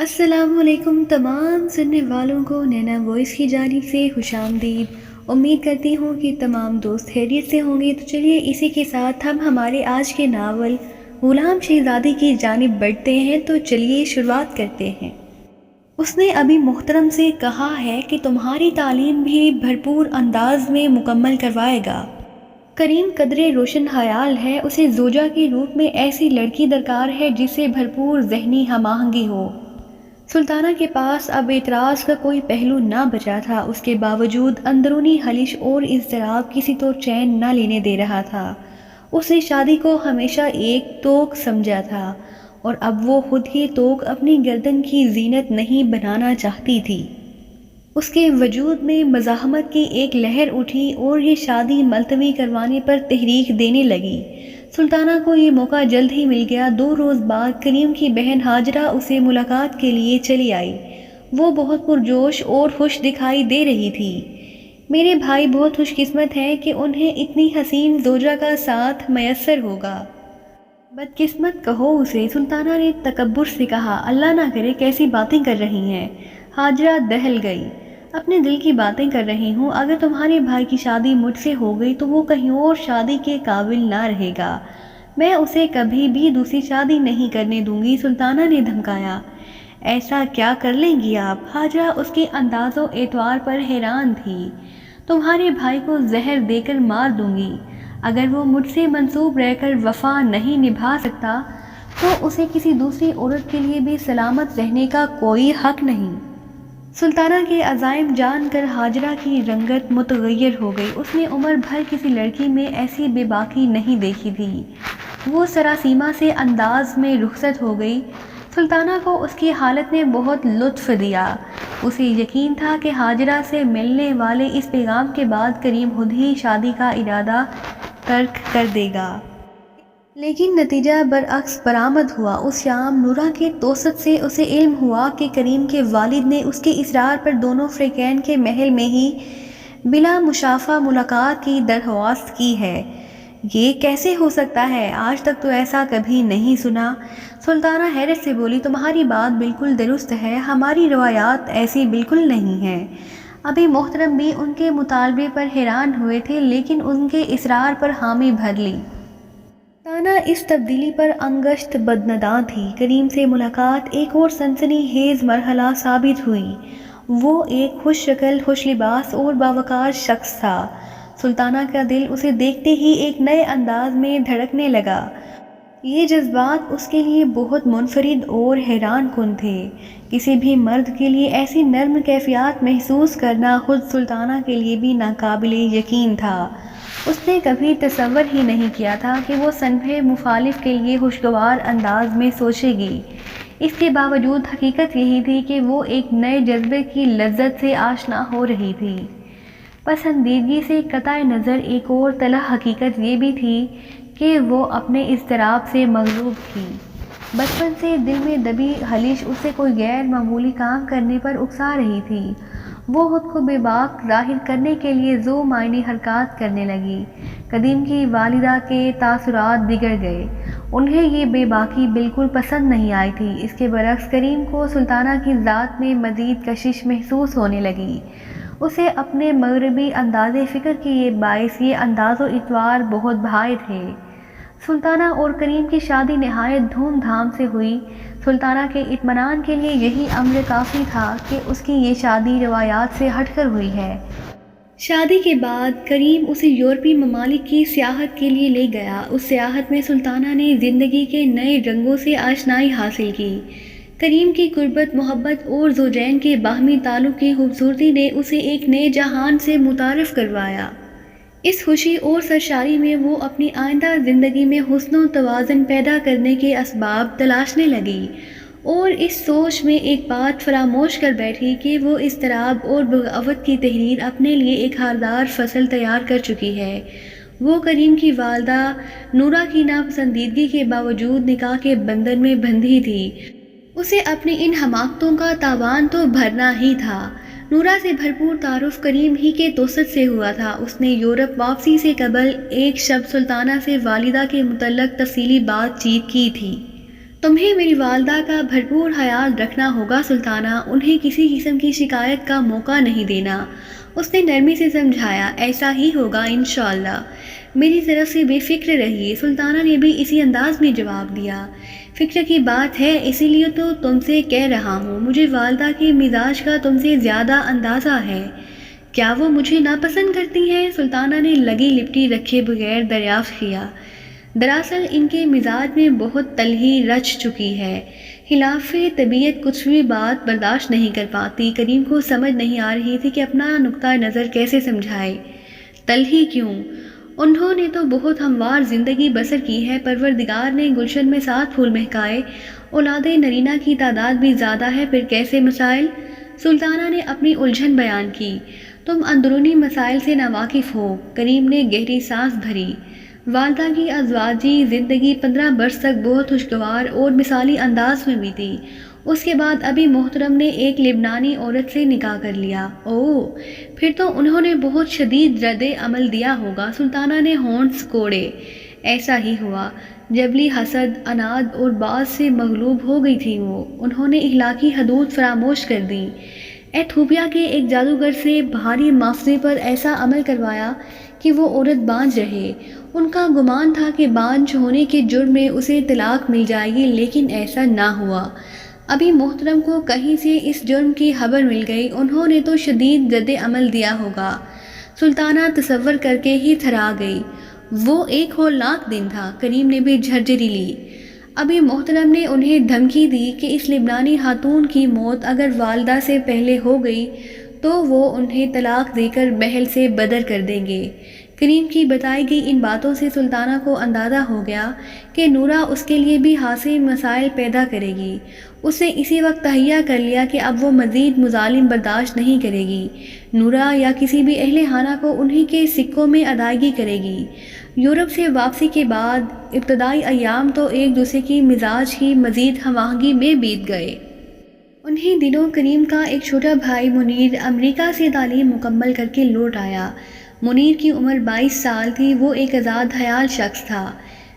السلام علیکم تمام سننے والوں کو نینا وائس کی جانب سے خوش آمدید۔ امید کرتی ہوں کہ تمام دوست خیریت سے ہوں گے۔ تو چلیے اسی کے ساتھ ہم ہمارے آج کے ناول غلام شہزادی کی جانب بڑھتے ہیں۔ تو چلیے شروعات کرتے ہیں۔ اس نے ابھی محترم سے کہا ہے کہ تمہاری تعلیم بھی بھرپور انداز میں مکمل کروائے گا۔ کریم قدرے روشن خیال ہے، اسے زوجہ کے روپ میں ایسی لڑکی درکار ہے جس سے بھرپور ذہنی ہم آہنگی ہو۔ سلطانہ کے پاس اب اعتراض کا کوئی پہلو نہ بچا تھا، اس کے باوجود اندرونی خلش اور اضطراب کسی طور چین نہ لینے دے رہا تھا۔ اس نے شادی کو ہمیشہ ایک توق سمجھا تھا اور اب وہ خود یہ توق اپنی گردن کی زینت نہیں بنانا چاہتی تھی۔ اس کے وجود میں مزاحمت کی ایک لہر اٹھی اور یہ شادی ملتوی کروانے پر تحریک دینے لگی۔ سلطانہ کو یہ موقع جلد ہی مل گیا۔ 2 روز بعد کریم کی بہن ہاجرہ اسے ملاقات کے لیے چلی آئی۔ وہ بہت پرجوش اور خوش دکھائی دے رہی تھی۔ میرے بھائی بہت خوش قسمت ہیں کہ انہیں اتنی حسین زوجہ کا ساتھ میسر ہوگا۔ بدقسمت کہو اسے، سلطانہ نے تکبر سے کہا۔ اللہ نہ کرے، کیسی باتیں کر رہی ہیں؟ ہاجرہ دہل گئی۔ اپنے دل کی باتیں کر رہی ہوں۔ اگر تمہارے بھائی کی شادی مجھ سے ہو گئی تو وہ کہیں اور شادی کے قابل نہ رہے گا۔ میں اسے کبھی بھی دوسری شادی نہیں کرنے دوں گی، سلطانہ نے دھمکایا۔ ایسا کیا کر لیں گی آپ؟ ہاجرہ اس کے انداز و اعتبار پر حیران تھی۔ تمہارے بھائی کو زہر دے کر مار دوں گی۔ اگر وہ مجھ سے منسوب رہ کر وفا نہیں نبھا سکتا تو اسے کسی دوسری عورت کے لیے بھی سلامت رہنے کا کوئی حق نہیں۔ سلطانہ کے عزائم جان کر ہاجرہ کی رنگت متغیر ہو گئی۔ اس نے عمر بھر کسی لڑکی میں ایسی بے باکی نہیں دیکھی تھی۔ وہ سراسیمہ سے انداز میں رخصت ہو گئی۔ سلطانہ کو اس کی حالت نے بہت لطف دیا۔ اسے یقین تھا کہ ہاجرہ سے ملنے والے اس پیغام کے بعد کریم خود ہی شادی کا ارادہ ترک کر دے گا۔ لیکن نتیجہ برعکس برآمد ہوا۔ اس شام نورہ کے توسط سے اسے علم ہوا کہ کریم کے والد نے اس کے اصرار پر دونوں فریقین کے محل میں ہی بلا مشافہ ملاقات کی درخواست کی ہے۔ یہ کیسے ہو سکتا ہے؟ آج تک تو ایسا کبھی نہیں سنا۔ سلطانہ حیرت سے بولی، تمہاری بات بالکل درست ہے، ہماری روایات ایسی بالکل نہیں ہیں۔ ابھی محترم بھی ان کے مطالبے پر حیران ہوئے تھے لیکن ان کے اصرار پر حامی بھر لی۔ سلطانہ اس تبدیلی پر انگشت بدنداں تھی۔ کریم سے ملاقات ایک اور سنسنی خیز مرحلہ ثابت ہوئی۔ وہ ایک خوش شکل، خوش لباس اور باوقار شخص تھا۔ سلطانہ کا دل اسے دیکھتے ہی ایک نئے انداز میں دھڑکنے لگا۔ یہ جذبات اس کے لیے بہت منفرد اور حیران کن تھے۔ کسی بھی مرد کے لیے ایسی نرم کیفیات محسوس کرنا خود سلطانہ کے لیے بھی ناقابل یقین تھا۔ اس نے کبھی تصور ہی نہیں کیا تھا کہ وہ صنف مخالف کے لیے خوشگوار انداز میں سوچے گی۔ اس کے باوجود حقیقت یہی تھی کہ وہ ایک نئے جذبے کی لذت سے آشنا ہو رہی تھی۔ پسندیدگی سے قطع نظر ایک اور تلخ حقیقت یہ بھی تھی کہ وہ اپنے اضطراب سے مغلوب تھی۔ بچپن سے دل میں دبی خلش اسے کوئی غیر معمولی کام کرنے پر اکسا رہی تھی۔ وہ خود کو بے باک ظاہر کرنے کے لیے ذو معنی حرکات کرنے لگی۔ قدیم کی والدہ کے تاثرات بگڑ گئے۔ انہیں یہ بے باکی بالکل پسند نہیں آئی تھی۔ اس کے برعکس کریم کو سلطانہ کی ذات میں مزید کشش محسوس ہونے لگی۔ اسے اپنے مغربی انداز فکر کے باعث یہ انداز و اعتبار بہت بھائے تھے۔ سلطانہ اور کریم کی شادی نہایت دھوم دھام سے ہوئی۔ سلطانہ کے اطمینان کے لیے یہی امر کافی تھا کہ اس کی یہ شادی روایات سے ہٹ کر ہوئی ہے۔ شادی کے بعد کریم اسے یورپی ممالک کی سیاحت کے لیے لے گیا۔ اس سیاحت میں سلطانہ نے زندگی کے نئے رنگوں سے آشنائی حاصل کی۔ کریم کی قربت، محبت اور زوجین کے باہمی تعلق کی خوبصورتی نے اسے ایک نئے جہان سے متعارف کروایا۔ اس خوشی اور سرشاری میں وہ اپنی آئندہ زندگی میں حسن و توازن پیدا کرنے کے اسباب تلاشنے لگی اور اس سوچ میں ایک بات فراموش کر بیٹھی کہ وہ اضطراب اور بغاوت کی تحریر اپنے لیے ایک خاردار فصل تیار کر چکی ہے۔ وہ کریم کی والدہ نورہ کی ناپسندیدگی کے باوجود نکاح کے بندھن میں بندھی تھی۔ اسے اپنی ان حماقتوں کا تاوان تو بھرنا ہی تھا۔ نورہ سے بھرپور تعارف کریم ہی کے توسط سے ہوا تھا۔ اس نے یورپ واپسی سے قبل ایک شب سلطانہ سے والدہ کے متعلق تفصیلی بات چیت کی تھی۔ تمہیں میری والدہ کا بھرپور خیال رکھنا ہوگا سلطانہ، انہیں کسی قسم کی شکایت کا موقع نہیں دینا۔ اس نے نرمی سے سمجھایا۔ ایسا ہی ہوگا انشاءاللہ، میری طرف سے بے فکر رہیے۔ سلطانہ نے بھی اسی انداز میں جواب دیا۔ فکر کی بات ہے، اسی لیے تو تم سے کہہ رہا ہوں، مجھے والدہ کے مزاج کا تم سے زیادہ اندازہ ہے۔ کیا وہ مجھے ناپسند کرتی ہیں؟ سلطانہ نے لگی لپٹی رکھے بغیر دریافت کیا۔ دراصل ان کے مزاج میں بہت تلخی رچ چکی ہے، خلاف طبیعت کچھ بھی بات برداشت نہیں کر پاتی۔ کریم کو سمجھ نہیں آ رہی تھی کہ اپنا نقطہ نظر کیسے سمجھائے۔ تلخی کیوں؟ انہوں نے تو بہت ہموار زندگی بسر کی ہے، پروردگار نے گلشن میں 7 پھول مہکائے، اولاد نرینہ کی تعداد بھی زیادہ ہے، پھر کیسے مسائل؟ سلطانہ نے اپنی الجھن بیان کی۔ تم اندرونی مسائل سے ناواقف ہو۔ کریم نے گہری سانس بھری۔ والدہ کی ازواجی زندگی 15 برس تک بہت خوشگوار اور مثالی انداز میں بیتی۔ اس کے بعد ابھی محترم نے ایک لبنانی عورت سے نکاح کر لیا۔ اوہ، پھر تو انہوں نے بہت شدید رد عمل دیا ہوگا۔ سلطانہ نے ہونٹ سکوڑے۔ ایسا ہی ہوا۔ جبلی حسد، اناد اور باز سے مغلوب ہو گئی تھی وہ۔ انہوں نے اخلاقی حدود فراموش کر دیں۔ ایتھوپیا کے ایک جادوگر سے بھاری معافرے پر ایسا عمل کروایا کہ وہ عورت بانجھ رہے۔ ان کا گمان تھا کہ بانجھ ہونے کے جرم میں اسے طلاق مل جائے گی، لیکن ایسا نہ ہوا۔ ابھی محترم کو کہیں سے اس جرم کی خبر مل گئی، انہوں نے تو شدید رد عمل دیا ہوگا۔ سلطانہ تصور کر کے ہی تھرا گئی۔ وہ ایک ہولناک دن تھا۔ کریم نے بھی جھرجھری لی۔ ابھی محترم نے انہیں دھمکی دی کہ اس لبنانی خاتون کی موت اگر والدہ سے پہلے ہو گئی تو وہ انہیں طلاق دے کر محل سے بدر کر دیں گے۔ کریم کی بتائی گئی ان باتوں سے سلطانہ کو اندازہ ہو گیا کہ نورہ اس کے لیے بھی خاصے مسائل پیدا کرے گی۔ اس نے اسی وقت تہیہ کر لیا کہ اب وہ مزید مظالم برداشت نہیں کرے گی۔ نورہ یا کسی بھی اہل خانہ کو انہی کے سکوں میں ادائیگی کرے گی۔ یورپ سے واپسی کے بعد ابتدائی ایام تو ایک دوسرے کی مزاج کی مزید ہم آہنگی میں بیت گئے۔ انہی دنوں کریم کا ایک چھوٹا بھائی منیر امریکہ سے تعلیم مکمل کر کے لوٹ آیا۔ منیر کی عمر 22 سال تھی۔ وہ ایک آزاد خیال شخص تھا۔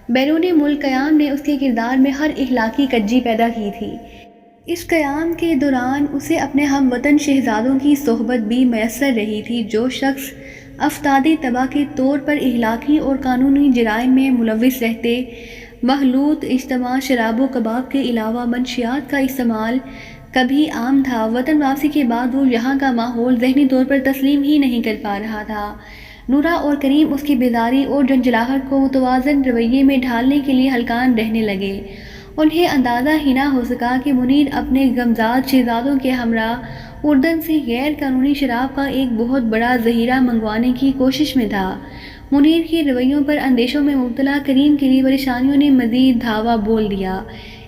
بیرون ملک قیام نے اس کے کردار میں ہر اخلاقی کجی پیدا کی تھی۔ اس قیام کے دوران اسے اپنے ہم وطن شہزادوں کی صحبت بھی میسر رہی تھی، جو شخص افتادِ طبع کے طور پر اخلاقی اور قانونی جرائم میں ملوث رہتے۔ مخلوط اجتماع شراب و کباب کے علاوہ منشیات کا استعمال کبھی عام تھا۔ وطن واپسی کے بعد وہ یہاں کا ماحول ذہنی طور پر تسلیم ہی نہیں کر پا رہا تھا۔ نورہ اور کریم اس کی بیداری اور جھنجھلاہٹ کو متوازن رویے میں ڈھالنے کے لیے ہلکان رہنے لگے۔ انہیں اندازہ ہی نہ ہو سکا کہ منیر اپنے غمزاد شہزادوں کے ہمراہ اردن سے غیر قانونی شراب کا ایک بہت بڑا ذخیرہ منگوانے کی کوشش میں تھا۔ منیر کے رویوں پر اندیشوں میں مبتلا کریم کے لیے پریشانیوں نے مزید دھاوا بول دیا۔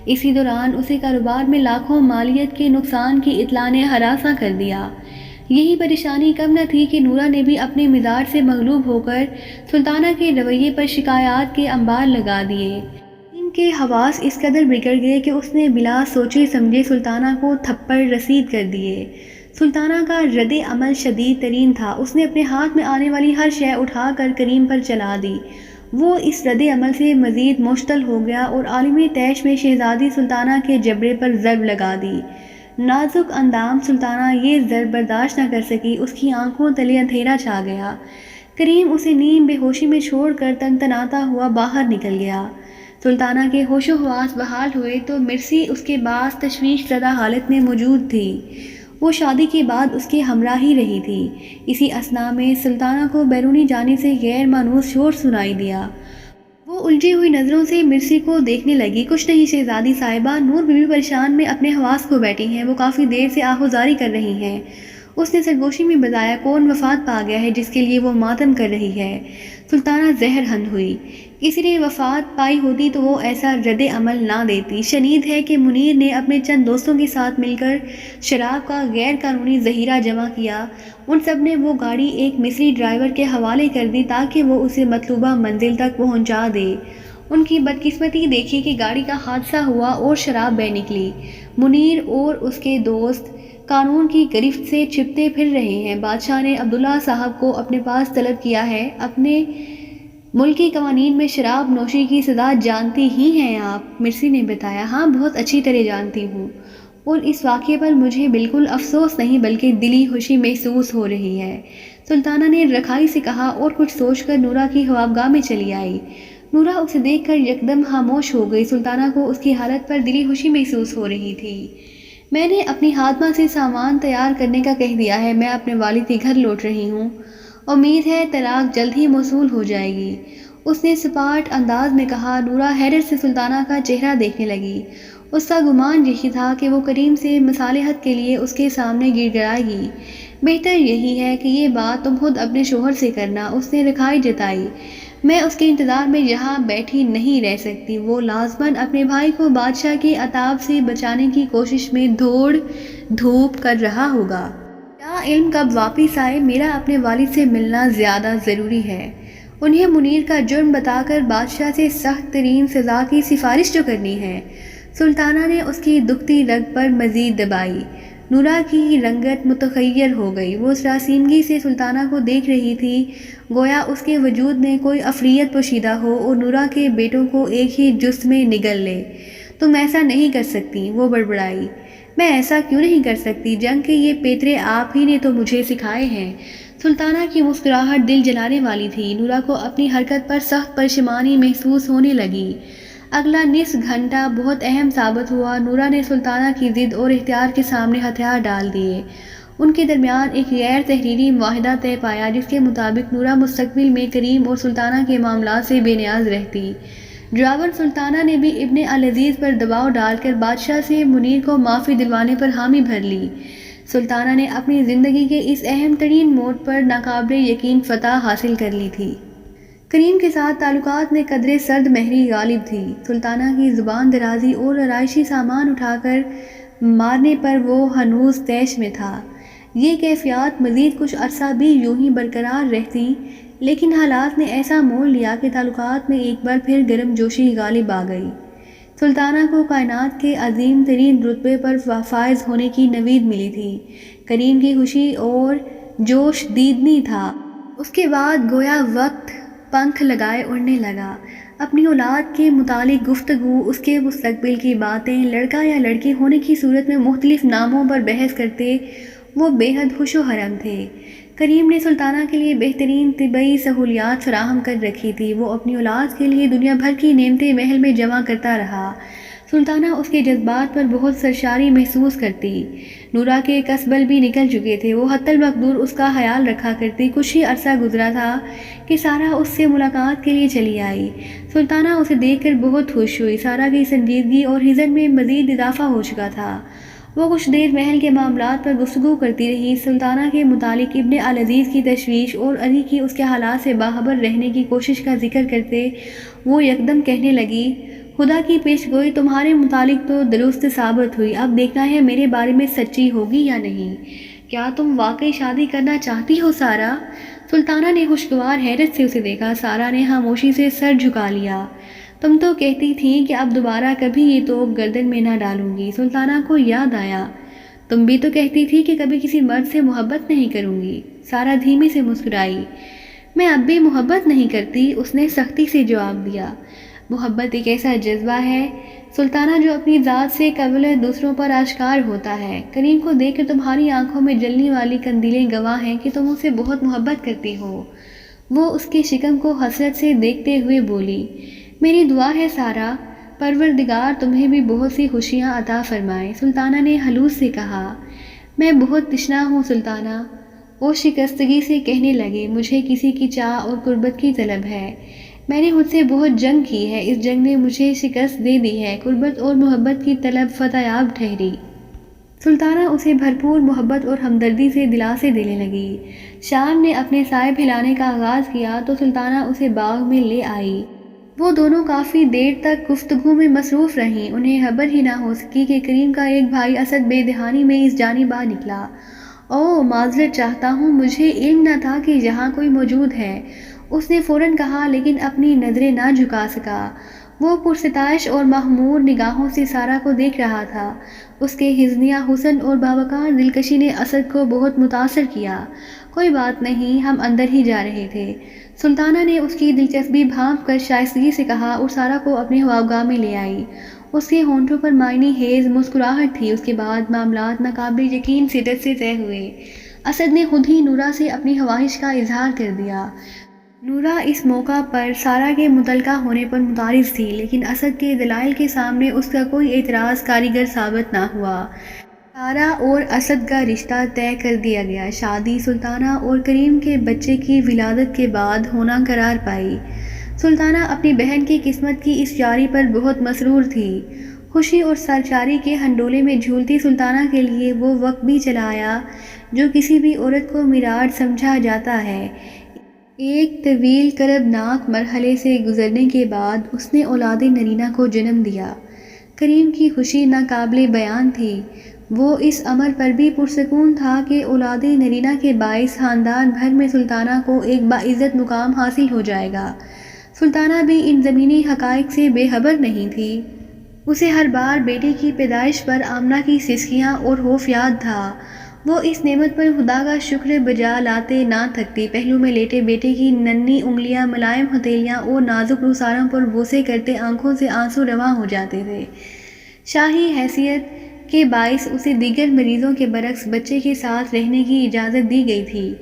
اسی دوران اسے کاروبار میں لاکھوں مالیت کے نقصان کی اطلاع نے ہراساں کر دیا۔ یہی پریشانی کم نہ تھی کہ نورہ نے بھی اپنے مزاج سے مغلوب ہو کر سلطانہ کے رویے پر شکایات کے انبار لگا دیے۔ ان کے حواس اس قدر بگڑ گئے کہ اس نے بلا سوچے سمجھے سلطانہ کو تھپڑ رسید کر دیے۔ سلطانہ کا رد عمل شدید ترین تھا۔ اس نے اپنے ہاتھ میں آنے والی ہر شے اٹھا کر کریم پر چلا دی۔ وہ اس رد عمل سے مزید مشتعل ہو گیا اور عالمی طیش میں شہزادی سلطانہ کے جبڑے پر ضرب لگا دی۔ نازک اندام سلطانہ یہ ضرب برداشت نہ کر سکی۔ اس کی آنکھوں تلے اندھیرا چھا گیا۔ کریم اسے نیم بے ہوشی میں چھوڑ کر تنتناتا ہوا باہر نکل گیا۔ سلطانہ کے ہوش و حواس بحال ہوئے تو مرسی اس کے باعث تشویش زدہ حالت میں موجود تھی۔ وہ شادی کے بعد اس کے ہمراہ ہی رہی تھی۔ اسی اثناء میں سلطانہ کو بیرونی جانب سے غیر مانوس شور سنائی دیا۔ وہ الجھی ہوئی نظروں سے مرسی کو دیکھنے لگی۔ کچھ نہیں شہزادی صاحبہ، نور بی بی پریشان میں اپنے حواس کو بیٹھی ہیں، وہ کافی دیر سے آہوزاری کر رہی ہیں۔ اس نے سرگوشی میں بتایا، کون وفات پا گیا ہے جس کے لیے وہ ماتم کر رہی ہے؟ سلطانہ زہر ہند ہوئی۔ کسی نے وفات پائی ہوتی تو وہ ایسا رد عمل نہ دیتی۔ شنید ہے کہ منیر نے اپنے چند دوستوں کے ساتھ مل کر شراب کا غیر قانونی ذخیرہ جمع کیا۔ ان سب نے وہ گاڑی ایک مصری ڈرائیور کے حوالے کر دی تاکہ وہ اسے مطلوبہ منزل تک پہنچا دے۔ ان کی بدقسمتی دیکھی کہ گاڑی کا حادثہ ہوا اور شراب بہہ نکلی۔ منیر اور اس کے دوست قانون کی گرفت سے چھپتے پھر رہے ہیں۔ بادشاہ نے عبداللہ صاحب کو اپنے پاس طلب کیا ہے۔ اپنے ملک کے قوانین میں شراب نوشی کی سزا جانتی ہی ہیں آپ؟ مرسی نے بتایا، ہاں بہت اچھی طرح جانتی ہوں، اور اس واقعے پر مجھے بالکل افسوس نہیں بلکہ دلی خوشی محسوس ہو رہی ہے، سلطانہ نے رکھائی سے کہا، اور کچھ سوچ کر نورا کی خوابگاہ میں چلی آئی۔ نورا اسے دیکھ کر یکدم خاموش ہو گئی۔ سلطانہ کو اس کی حالت پر دلی خوشی محسوس ہو رہی تھی۔ میں نے اپنی خادمہ سے سامان تیار کرنے کا کہہ دیا ہے، میں اپنے والد کے گھر لوٹ رہی ہوں، امید ہے طلاق جلد ہی موصول ہو جائے گی، اس نے سپاٹ انداز میں کہا۔ نورا حیرت سے سلطانہ کا چہرہ دیکھنے لگی۔ اس کا گمان یہی تھا کہ وہ کریم سے مصالحت کے لیے اس کے سامنے گڑ گڑائے گی۔ بہتر یہی ہے کہ یہ بات تم خود اپنے شوہر سے کرنا، اس نے رکھائی جتائی۔ میں اس کے انتظار میں یہاں بیٹھی نہیں رہ سکتی۔ وہ لازماً اپنے بھائی کو بادشاہ کے عتاب سے بچانے کی کوشش میں دوڑ دھوپ کر رہا ہوگا۔ کیا علم کب واپس آئے، میرا اپنے والد سے ملنا زیادہ ضروری ہے۔ انہیں منیر کا جرم بتا کر بادشاہ سے سخت ترین سزا کی سفارش جو کرنی ہے۔ سلطانہ نے اس کی دکھتی رگ پر مزید دبائی۔ نورا کی رنگت متغیر ہو گئی۔ وہ سراسیمگی سے سلطانہ کو دیکھ رہی تھی، گویا اس کے وجود میں کوئی عفریت پوشیدہ ہو اور نورا کے بیٹوں کو ایک ہی جسم میں نگل لے۔ تم ایسا نہیں کر سکتی، وہ بڑبڑائی۔ میں ایسا کیوں نہیں کر سکتی؟ جنگ کے یہ پیترے آپ ہی نے تو مجھے سکھائے ہیں۔ سلطانہ کی مسکراہٹ دل جلانے والی تھی۔ نورا کو اپنی حرکت پر سخت پشیمانی محسوس ہونے لگی۔ اگلا نصف گھنٹہ بہت اہم ثابت ہوا۔ نورا نے سلطانہ کی ضد اور اختیار کے سامنے ہتھیار ڈال دیے۔ ان کے درمیان ایک غیر تحریری معاہدہ طے پایا جس کے مطابق نورا مستقبل میں کریم اور سلطانہ کے معاملات سے بے نیاز رہتی۔ ڈراون سلطانہ نے بھی ابن العزیز پر دباؤ ڈال کر بادشاہ سے منیر کو معافی دلوانے پر حامی بھر لی۔ سلطانہ نے اپنی زندگی کے اس اہم ترین موڑ پر ناقابل یقین فتح حاصل کر لی تھی۔ کریم کے ساتھ تعلقات میں قدرے سرد مہری غالب تھی۔ سلطانہ کی زبان درازی اور آرائشی سامان اٹھا کر مارنے پر وہ ہنوز طیش میں تھا۔ یہ کیفیات مزید کچھ عرصہ بھی یوں ہی برقرار رہتی، لیکن حالات نے ایسا موڑ لیا کہ تعلقات میں ایک بار پھر گرم جوشی غالب آ گئی۔ سلطانہ کو کائنات کے عظیم ترین رتبے پر فائز ہونے کی نوید ملی تھی۔ کریم کی خوشی اور جوش دیدنی تھا۔ اس کے بعد گویا وقت پنکھ لگائے اڑنے لگا۔ اپنی اولاد کے متعلق گفتگو، اس کے مستقبل کی باتیں، لڑکا یا لڑکی ہونے کی صورت میں مختلف ناموں پر بحث کرتے وہ بے حد خوش و خرم تھے۔ کریم نے سلطانہ کے لیے بہترین طبی سہولیات فراہم کر رکھی تھی۔ وہ اپنی اولاد کے لیے دنیا بھر کی نعمتیں محل میں جمع کرتا رہا۔ سلطانہ اس کے جذبات پر بہت سرشاری محسوس کرتی۔ نورا کے کسبل بھی نکل چکے تھے، وہ حتی المقدور اس کا خیال رکھا کرتی۔ کچھ ہی عرصہ گزرا تھا کہ سارا اس سے ملاقات کے لیے چلی آئی۔ سلطانہ اسے دیکھ کر بہت خوش ہوئی۔ سارا کی سنجیدگی اور حزن میں مزید اضافہ ہو چکا تھا۔ وہ کچھ دیر محل کے معاملات پر گفتگو کرتی رہی۔ سلطانہ کے متعلق ابن العزیز کی تشویش اور علی کی اس کے حالات سے باخبر رہنے کی کوشش کا ذکر کرتے وہ یکدم کہنے لگی، خدا کی پیش گوئی تمہارے متعلق تو درست ثابت ہوئی، اب دیکھنا ہے میرے بارے میں سچی ہوگی یا نہیں۔ کیا تم واقعی شادی کرنا چاہتی ہو سارا؟ سلطانہ نے خوشگوار حیرت سے اسے دیکھا۔ سارا نے خاموشی سے سر جھکا لیا۔ تم تو کہتی تھی کہ اب دوبارہ کبھی یہ توپ گردن میں نہ ڈالوں گی۔ سلطانہ کو یاد آیا، تم بھی تو کہتی تھی کہ کبھی کسی مرد سے محبت نہیں کروں گی۔ سارا دھیمے سے مسکرائی۔ میں اب بھی محبت نہیں کرتی، اس نے سختی سے جواب دیا۔ محبت ایک ایسا جذبہ ہے سلطانہ جو اپنی ذات سے قبل دوسروں پر آشکار ہوتا ہے۔ کریم کو دیکھ کر تمہاری آنکھوں میں جلنے والی قندیلیں گواہ ہیں کہ تم اسے بہت محبت کرتی ہو۔ وہ اس کے شکم کو حسرت سے دیکھتے ہوئے بولی، میری دعا ہے سارا، پروردگار تمہیں بھی بہت سی خوشیاں عطا فرمائے۔ سلطانہ نے خلوص سے کہا، میں بہت تشنا ہوں سلطانہ۔ وہ شکستگی سے کہنے لگے، مجھے کسی کی چاہ اور قربت کی طلب ہے۔ میں نے خود سے بہت جنگ کی ہے، اس جنگ نے مجھے شکست دے دی ہے۔ قربت اور محبت کی طلب فتح یاب ٹھہری۔ سلطانہ اسے بھرپور محبت اور ہمدردی سے دلاسے دینے لگی۔ شام نے اپنے سائے پھیلانے کا آغاز کیا تو سلطانہ اسے باغ میں لے آئی۔ وہ دونوں کافی دیر تک گفتگو میں مصروف رہیں۔ انہیں خبر ہی نہ ہو سکی کہ کریم کا ایک بھائی اسد بے دہانی میں اس جانب آ نکلا۔ اوہ معذرت چاہتا ہوں، مجھے علم نہ تھا کہ یہاں کوئی موجود ہے، اس نے فوراً کہا، لیکن اپنی نظریں نہ جھکا سکا۔ وہ پرستائش اور مغمور نگاہوں سے سارا کو دیکھ رہا تھا۔ اس کے حسنیہ حسن اور باوقار دلکشی نے اسد کو بہت متاثر کیا۔ کوئی بات نہیں، ہم اندر ہی جا رہے تھے۔ سلطانہ نے اس کی دلچسپی بھانپ کر شائستگی سے کہا اور سارا کو اپنے خوابگاہ میں لے آئی۔ اس کے ہونٹوں پر معنی خیز مسکراہٹ تھی۔ اس کے بعد معاملات ناقابل یقین شدت سے طے ہوئے۔ اسد نے خود ہی نورا سے اپنی خواہش کا اظہار کر دیا۔ نورا اس موقع پر سارا کے متعلقہ ہونے پر متعارض تھی، لیکن اسد کے دلائل کے سامنے اس کا کوئی اعتراض کارگر ثابت نہ ہوا۔ سارا اور اسد کا رشتہ طے کر دیا گیا۔ شادی سلطانہ اور کریم کے بچے کی ولادت کے بعد ہونا قرار پائی۔ سلطانہ اپنی بہن کی قسمت کی اس یاری پر بہت مسرور تھی۔ خوشی اور سرشاری کے ہنڈولے میں جھولتی سلطانہ کے لیے وہ وقت بھی چلا آیا جو کسی بھی عورت کو میراث سمجھا جاتا ہے۔ ایک طویل کربناک مرحلے سے گزرنے کے بعد اس نے اولاد نرینہ کو جنم دیا۔ کریم کی خوشی ناقابل بیان تھی۔ وہ اس امر پر بھی پرسکون تھا کہ اولاد نرینہ کے باعث خاندان بھر میں سلطانہ کو ایک باعزت مقام حاصل ہو جائے گا۔ سلطانہ بھی ان زمینی حقائق سے بے خبر نہیں تھی۔ اسے ہر بار بیٹے کی پیدائش پر آمنہ کی سسکیاں اور خوف یاد تھا۔ وہ اس نعمت پر خدا کا شکر بجا لاتے نہ تھکتی۔ پہلو میں لیٹے بیٹے کی ننھی انگلیاں، ملائم ہتھیلیاں اور نازک رخساروں پر بوسے کرتے آنکھوں سے آنسو رواں ہو جاتے تھے۔ شاہی حیثیت کے باعث اسے دیگر مریضوں کے برعکس بچے کے ساتھ رہنے کی اجازت دی گئی تھی۔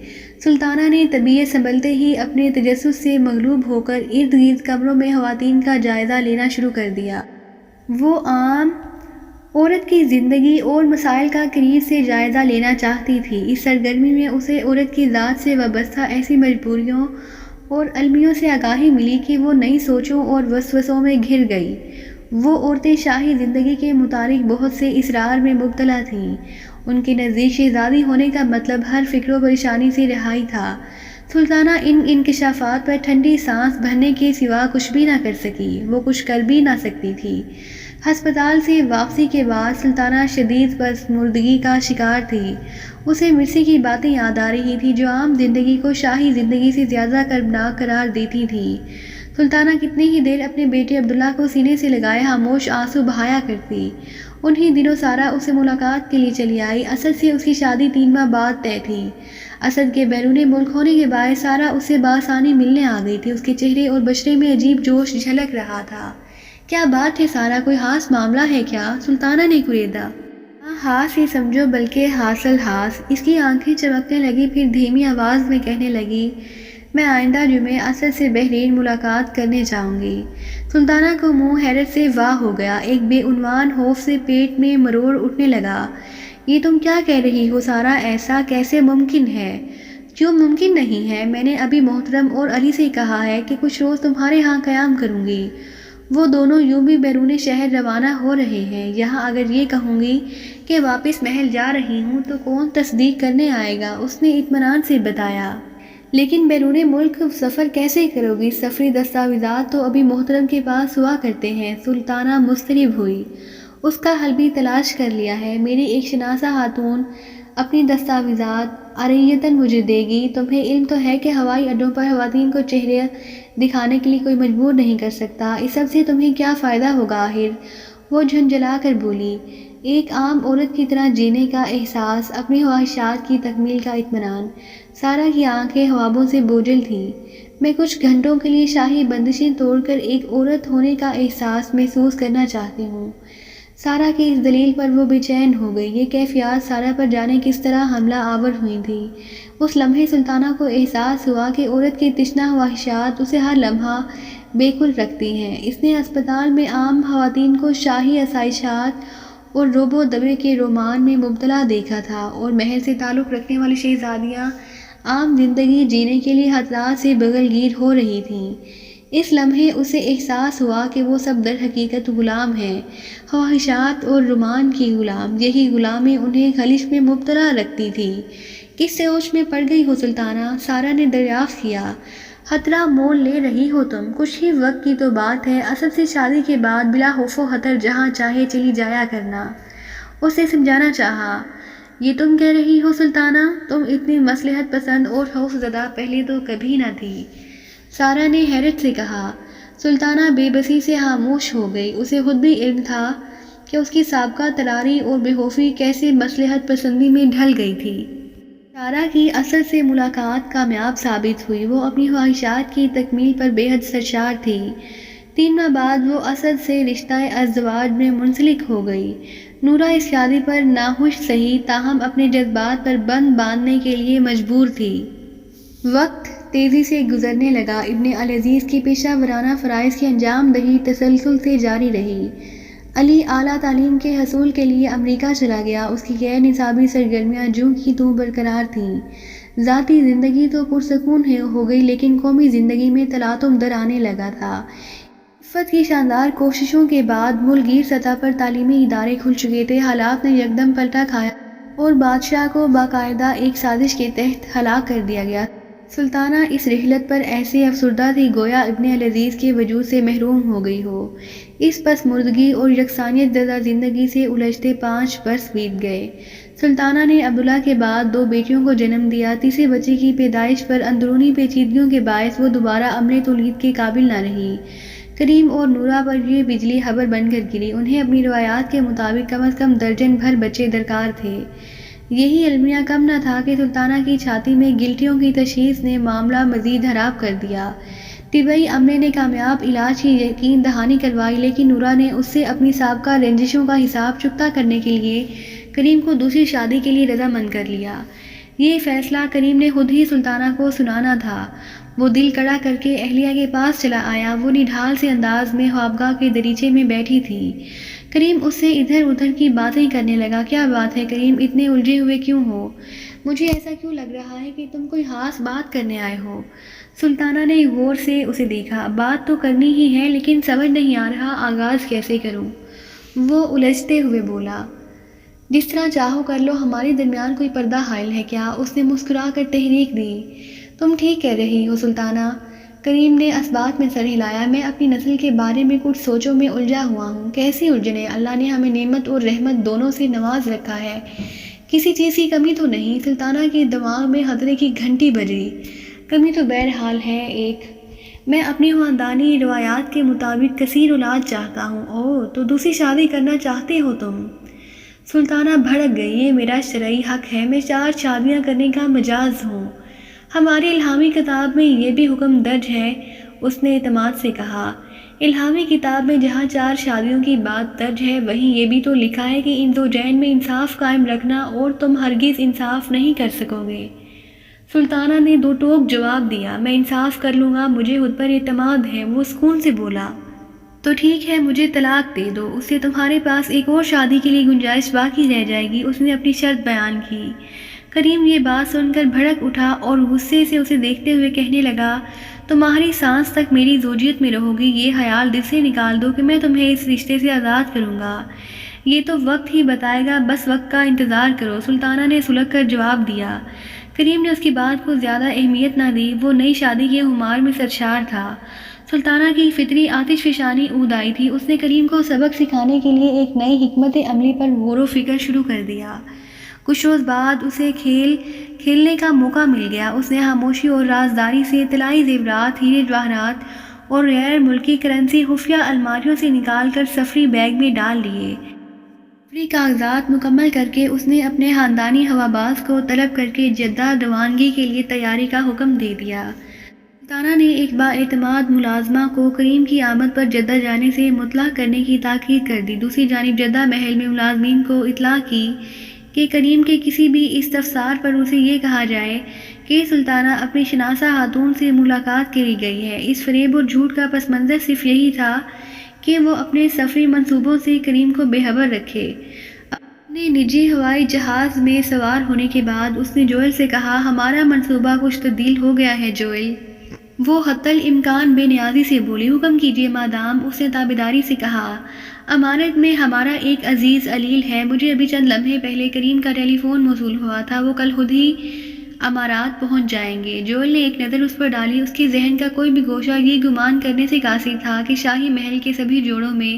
سلطانہ نے طبیعت سنبھلتے ہی اپنے تجسس سے مغلوب ہو کر ارد گرد کمروں میں خواتین کا جائزہ لینا شروع کر دیا۔ وہ عام عورت کی زندگی اور مسائل کا قریب سے جائزہ لینا چاہتی تھی۔ اس سرگرمی میں اسے عورت کی ذات سے وابستہ ایسی مجبوریوں اور المیوں سے آگاہی ملی کہ وہ نئی سوچوں اور وسوسوں میں گھر گئی۔ وہ عورتیں شاہی زندگی کے متعلق بہت سے اسرار میں مبتلا تھیں۔ ان کے نزدیک شہزادی ہونے کا مطلب ہر فکر و پریشانی سے رہائی تھا۔ سلطانہ ان انکشافات پر ٹھنڈی سانس بھرنے کے سوا کچھ بھی نہ کر سکی۔ وہ کچھ کر بھی نہ سکتی تھی۔ ہسپتال سے واپسی کے بعد سلطانہ شدید پسماردگی کا شکار تھی۔ اسے مرثی کی باتیں یاد آ رہی تھیں جو عام زندگی کو شاہی زندگی سے زیادہ کربناک قرار دیتی تھیں۔ سلطانہ کتنی ہی دیر اپنے بیٹے عبداللہ کو سینے سے لگائے خاموش آنسو بہایا کرتی۔ انہی دنوں سارا اسے ملاقات کے لیے چلی آئی۔ اسد سے اس کی شادی 3 ماہ بعد طے تھی۔ اسد کے بیرون ملک ہونے کے باعث سارا اس سے بآسانی ملنے آ گئی تھی۔ اس کے چہرے اور بشرے میں عجیب جوش جھلک رہا تھا۔ کیا بات ہے سارا، کوئی خاص معاملہ ہے کیا؟ سلطانہ نے کریدا۔ ہاس ہی سمجھو بلکہ حاصل ہاس۔ اس کی آنکھیں چمکنے لگی، پھر دھیمی آواز میں کہنے لگی، میں آئندہ جمعے اسد سے بحرین ملاقات کرنے جاؤں گی۔ سلطانہ کو منہ حیرت سے واہ ہو گیا۔ ایک بے عنوان خوف سے پیٹ میں مروڑ اٹھنے لگا۔ یہ تم کیا کہہ رہی ہو سارا؟ ایسا کیسے ممکن ہے؟ کیوں ممکن نہیں ہے؟ میں نے ابھی محترم اور علی سے کہا ہے کہ کچھ روز تمہارے ہاں قیام کروں گی۔ وہ دونوں یوں بھی بیرون شہر روانہ ہو رہے ہیں۔ یہاں اگر یہ کہوں گی کہ واپس محل جا رہی ہوں تو کون تصدیق کرنے آئے گا؟ اس نے اطمینان سے بتایا۔ لیکن بیرون ملک سفر کیسے کرو گی؟ سفری دستاویزات تو ابھی محترم کے پاس ہوا کرتے ہیں۔ سلطانہ مضطرب ہوئی۔ اس کا حل بھی تلاش کر لیا ہے۔ میری ایک شناسہ خاتون اپنی دستاویزات عاریۃً مجھے دے گی۔ تمہیں علم تو ہے کہ ہوائی اڈوں پر خواتین کو چہرے دکھانے کے لیے کوئی مجبور نہیں کر سکتا۔ اس سب سے تمہیں کیا فائدہ ہوگا آخر؟ وہ جھنجھلا کر بولی۔ ایک عام عورت کی طرح جینے کا احساس، اپنی خواہشات کی تکمیل کا اطمینان۔ سارا کی آنکھیں خوابوں سے بوجھل تھیں۔ میں کچھ گھنٹوں کے لیے شاہی بندشیں توڑ کر ایک عورت ہونے کا احساس محسوس کرنا چاہتی ہوں۔ سارا کی اس دلیل پر وہ بے چین ہو گئی۔ یہ کیفیات سارا پر جانے کس طرح حملہ آور ہوئی تھیں۔ اس لمحے سلطانہ کو احساس ہوا کہ عورت کی تشنہ خواہشات اسے ہر لمحہ بیکل رکھتی ہیں۔ اس نے ہسپتال میں عام خواتین کو شاہی آسائشات اور روب و دبے کے رومان میں مبتلا دیکھا تھا، اور محل سے تعلق رکھنے والی شہزادیاں عام زندگی جینے کے لیے خطرات سے بغل گیر ہو رہی تھیں۔ اس لمحے اسے احساس ہوا کہ وہ سب در حقیقت غلام ہیں، خواہشات اور رومان کی غلام۔ یہی غلامی انہیں خلش میں مبتلا رکھتی تھی۔ کس سوچ میں پڑ گئی ہو سلطانہ؟ سارا نے دریافت کیا۔ خطرہ مول لے رہی ہو تم؟ کچھ ہی وقت کی تو بات ہے۔ اسد سے شادی کے بعد بلا خوف و خطر جہاں چاہے چلی جایا کرنا۔ اسے سمجھانا چاہا۔ یہ تم کہہ رہی ہو سلطانہ؟ تم اتنی مصلحت پسند اور خوف زدہ پہلے تو کبھی نہ تھی۔ سارا نے حیرت سے کہا۔ سلطانہ بے بسی سے خاموش ہو گئی۔ اسے خود بھی علم تھا کہ اس کی سابقہ تراری اور بے خوفی کیسے مصلحت پسندی میں ڈھل گئی تھی۔ تارا کی اسد سے ملاقات کامیاب ثابت ہوئی۔ وہ اپنی خواہشات کی تکمیل پر بے حد سرشار تھی۔ 3 ماہ بعد وہ اسد سے رشتہ ازدواج میں منسلک ہو گئی۔ نورا اس شادی پر ناخوش سہی، تاہم اپنے جذبات پر بند باندھنے کے لیے مجبور تھی۔ وقت تیزی سے گزرنے لگا۔ ابن العزیز کی پیشہ ورانہ فرائض کی انجام دہی تسلسل سے جاری رہی۔ علی اعلیٰ تعلیم کے حصول کے لیے امریکہ چلا گیا۔ اس کی غیر نصابی سرگرمیاں جوں کی توں برقرار تھیں۔ ذاتی زندگی تو پرسکون ہو گئی، لیکن قومی زندگی میں تلاطم در آنے لگا تھا۔ عفت کی شاندار کوششوں کے بعد ملک گیر سطح پر تعلیمی ادارے کھل چکے تھے۔ حالات نے یکدم پلٹا کھایا اور بادشاہ کو باقاعدہ ایک سازش کے تحت ہلاک کر دیا گیا۔ سلطانہ اس رحلت پر ایسے افسردہ تھی گویا ابن العزیز کے وجود سے محروم ہو گئی ہو۔ اس پس مردگی اور یکسانیت زدہ زندگی سے الجھتے 5 برس بیت گئے۔ سلطانہ نے عبداللہ کے بعد 2 بیٹیوں کو جنم دیا۔ تیسرے بچے کی پیدائش پر اندرونی پیچیدگیوں کے باعث وہ دوبارہ عمل تولید کے قابل نہ رہی۔ کریم اور نورا پر یہ بجلی حبر بن کر گری۔ انہیں اپنی روایات کے مطابق کم از کم درجن بھر بچے درکار تھے۔ یہی المیہ کم نہ تھا کہ سلطانہ کی چھاتی میں گلٹیوں کی تشخیص نے معاملہ مزید خراب کر دیا۔ طبی عملے نے کامیاب علاج کی یقین دہانی کروائی، لیکن نورا نے اس سے اپنی سابقہ رنجشوں کا حساب چکتا کرنے کے لیے کریم کو دوسری شادی کے لیے رضامند کر لیا۔ یہ فیصلہ کریم نے خود ہی سلطانہ کو سنانا تھا۔ وہ دل کڑا کر کے اہلیہ کے پاس چلا آیا۔ وہ نڈھال سے انداز میں خوابگاہ کے دریچے میں بیٹھی تھی۔ کریم اس سے ادھر ادھر کی باتیں کرنے لگا۔ کیا بات ہے کریم، اتنے الجھے ہوئے کیوں ہو؟ مجھے ایسا کیوں لگ رہا ہے کہ تم کوئی خاص بات کرنے آئے ہو؟ سلطانہ نے غور سے اسے دیکھا۔ بات تو کرنی ہی ہے، لیکن سمجھ نہیں آ رہا آغاز کیسے کروں؟ وہ الجھتے ہوئے بولا۔ جس طرح چاہو کر لو، ہمارے درمیان کوئی پردہ حائل ہے کیا؟ اس نے مسکرا کر تحریک دی۔ تم ٹھیک کہہ رہی ہو سلطانہ، کریم نے اسبات میں سر ہلایا۔ میں اپنی نسل کے بارے میں کچھ سوچوں میں الجھا ہوا ہوں۔ کیسی الجھنیں؟ اللہ نے ہمیں نعمت اور رحمت دونوں سے نواز رکھا ہے، کسی چیز کی کمی تو نہیں۔ سلطانہ کے دماغ میں خطرے کی گھنٹی بجی۔ کمی تو بہرحال ہے ایک، میں اپنی خاندانی روایات کے مطابق کثیر اولاد چاہتا ہوں۔ اوہ، تو دوسری شادی کرنا چاہتے ہو تم؟ سلطانہ بھڑک گئی۔ یہ میرا شرعی حق ہے، میں 4 شادیاں کرنے کا مجاز ہوں۔ ہماری الہامی کتاب میں یہ بھی حکم درج ہے، اس نے اعتماد سے کہا۔ الہامی کتاب میں جہاں 4 شادیوں کی بات درج ہے، وہیں یہ بھی تو لکھا ہے کہ ان زوجین میں انصاف قائم رکھنا، اور تم ہرگز انصاف نہیں کر سکو گے۔ سلطانہ نے 2 ٹوک جواب دیا۔ میں انصاف کر لوں گا، مجھے خود پر اعتماد ہے۔ وہ سکون سے بولا۔ تو ٹھیک ہے، مجھے طلاق دے دو، اس سے تمہارے پاس ایک اور شادی کے لیے گنجائش باقی رہ جائے گی۔ اس نے اپنی شرط بیان کی۔ کریم یہ بات سن کر بھڑک اٹھا اور غصے سے اسے دیکھتے ہوئے کہنے لگا، تمہاری سانس تک میری زوجیت میں رہو گی، یہ خیال دل سے نکال دو کہ میں تمہیں اس رشتے سے آزاد کروں گا۔ یہ تو وقت ہی بتائے گا، بس وقت کا انتظار کرو، سلطانہ نے سلگ کر جواب دیا۔ کریم نے اس کی بات کو زیادہ اہمیت نہ دی۔ وہ نئی شادی کے خمار میں سرشار تھا۔ سلطانہ کی فطری آتش فشانی اود آئی تھی۔ اس نے کریم کو سبق سکھانے کے لیے ایک نئی حکمت عملی پر غور و فکر شروع کر دیا۔ کچھ روز بعد اسے کھیلنے کا موقع مل گیا۔ اس نے خاموشی اور رازداری سے طلائی زیورات، ہیرے جواہرات اور غیر ملکی کرنسی خفیہ الماریوں سے نکال کر سفری بیگ میں ڈال لیے۔ سفری کاغذات مکمل کر کے اس نے اپنے خاندانی ہواباز کو طلب کر کے جدہ روانگی کے لیے تیاری کا حکم دے دیا۔ سلطانہ نے ایک بااعتماد ملازمہ کو کریم کی آمد پر جدہ جانے سے مطلع کرنے کی تاکید کر دی۔ دوسری جانب جدہ محل میں ملازمین کو اطلاع کی کہ کریم کے کسی بھی استفسار پر اسے یہ کہا جائے کہ سلطانہ اپنی شناسہ خاتون سے ملاقات کے لیے گئی ہے۔ اس فریب اور جھوٹ کا پس منظر صرف یہی تھا کہ وہ اپنے سفری منصوبوں سے کریم کو بے خبر رکھے۔ اپنے نجی ہوائی جہاز میں سوار ہونے کے بعد اس نے جوئل سے کہا، ہمارا منصوبہ کچھ تبدیل ہو گیا ہے جوئل۔ وہ حتی الامکان بے نیازی سے بولی۔ حکم کیجیے مادام، اس نے تابعداری سے کہا۔ امارت میں ہمارا ایک عزیز علیل ہے، مجھے ابھی چند لمحے پہلے کریم کا ٹیلی فون موصول ہوا تھا، وہ کل خود ہی امارات پہنچ جائیں گے۔ جوئل نے ایک نظر اس پر ڈالی۔ اس کے ذہن کا کوئی بھی گوشہ یہ گمان کرنے سے قاصر تھا کہ شاہی محل کے سبھی جوڑوں میں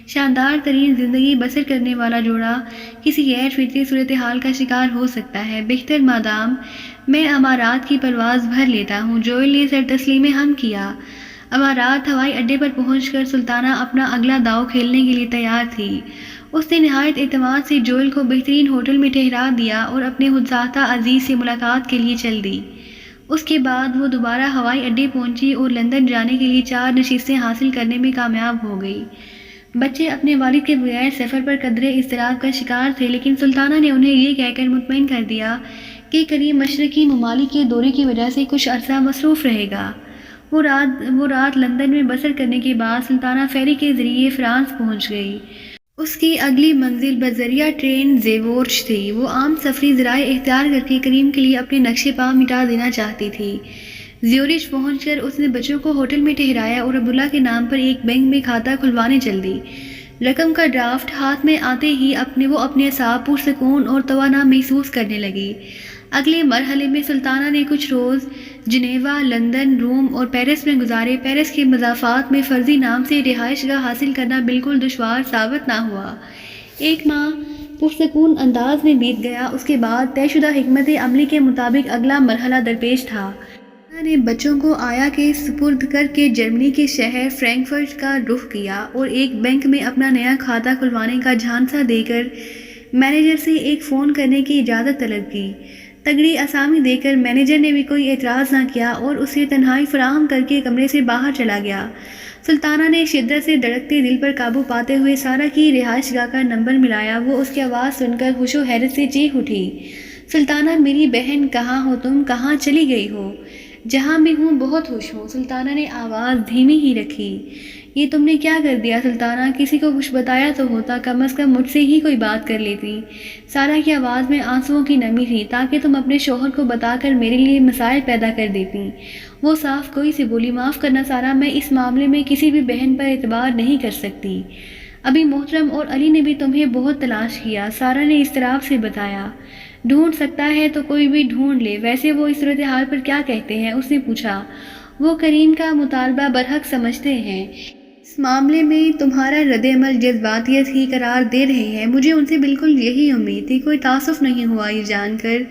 شاندار ترین زندگی بسر کرنے والا جوڑا کسی غیر فطری صورتحال کا شکار ہو سکتا ہے۔ بہتر مادام، میں امارات کی پرواز بھر لیتا ہوں۔ جوئل نے سر تسلیم ہم کیا۔ امارات ہوائی اڈے پر پہنچ کر سلطانہ اپنا اگلا داؤ کھیلنے کے لیے تیار تھی۔ اس نے نہایت اعتماد سے جوئل کو بہترین ہوٹل میں ٹھہرا دیا اور اپنے خودساختہ عزیز سے ملاقات کے لیے چل دی۔ اس کے بعد وہ دوبارہ ہوائی اڈے پہنچی اور لندن جانے کے لیے 4 نشستیں حاصل کرنے میں کامیاب ہو گئی۔ بچے اپنے والد کے بغیر سفر پر قدرے اضطراب کا شکار تھے، لیکن سلطانہ نے انہیں یہ کہہ کر مطمئن کر دیا کہ کریم مشرقی ممالک کے دورے کی وجہ سے کچھ عرصہ مصروف رہے گا۔ وہ رات لندن میں بسر کرنے کے بعد سلطانہ فیری کے ذریعے فرانس پہنچ گئی۔ اس کی اگلی منزل بذریعہ ٹرین زیورش تھی۔ وہ عام سفری ذرائع اختیار کر کے کریم کے لیے اپنے نقش پا مٹا دینا چاہتی تھی۔ زیورش پہنچ کر اس نے بچوں کو ہوٹل میں ٹھہرایا اور عبداللہ کے نام پر ایک بینک میں کھاتہ کھلوانے چل دی۔ رقم کا ڈرافٹ ہاتھ میں آتے ہی وہ اپنے اعصاب پرسکون اور توانا محسوس کرنے لگی۔ اگلے مرحلے میں سلطانہ نے کچھ روز جنیوا، لندن، روم اور پیرس میں گزارے۔ پیرس کے مضافات میں فرضی نام سے رہائش گاہ حاصل کرنا بالکل دشوار ثابت نہ ہوا۔ 1 ماہ پرسکون انداز میں بیت گیا۔ اس کے بعد طے شدہ حکمت عملی کے مطابق اگلا مرحلہ درپیش تھا۔ نے بچوں کو آیا کے سپرد کر کے جرمنی کے شہر فرینکفرٹ کا رخ کیا اور ایک بینک میں اپنا نیا کھاتہ کھلوانے کا جھانسا دے کر مینیجر سے ایک فون کرنے کی اجازت طلب کی۔ تگڑی اسامی دے کر مینیجر نے بھی کوئی اعتراض نہ کیا اور اسے تنہائی فراہم کر کے کمرے سے باہر چلا گیا۔ سلطانہ نے شدت سے دھڑکتے دل پر قابو پاتے ہوئے سارہ کی رہائش گاہ کا نمبر ملایا۔ وہ اس کی آواز سن کر خوش و حیرت سے چیخ اٹھی، سلطانہ میری بہن، کہاں ہو تم؟ کہاں چلی گئی ہو؟ جہاں بھی ہوں بہت خوش ہوں۔ سلطانہ نے آواز دھیمی ہی رکھی۔ یہ تم نے کیا کر دیا سلطانہ؟ کسی کو کچھ بتایا تو ہوتا، کم از کم مجھ سے ہی کوئی بات کر لیتی۔ سارہ کی آواز میں آنسوؤں کی نمی تھی، تاکہ تم اپنے شوہر کو بتا کر میرے لیے مسائل پیدا کر دیتی۔ وہ صاف کوئی سے بولی، معاف کرنا سارہ، میں اس معاملے میں کسی بھی بہن پر اعتبار نہیں کر سکتی۔ ابھی محترم اور علی نے بھی تمہیں بہت تلاش کیا، سارہ نے اضطراب سے بتایا۔ ڈھونڈ سکتا ہے تو کوئی بھی ڈھونڈ لے، ویسے وہ اس صورتحال پر کیا کہتے ہیں؟ اس نے پوچھا۔ وہ کریم کا مطالبہ برحق سمجھتے ہیں، اس معاملے میں تمہارا رد عمل جذباتیت ہی قرار دے رہے ہیں۔ مجھے ان سے بالکل یہی امید تھی، کوئی تعصف نہیں ہوا یہ جان کر۔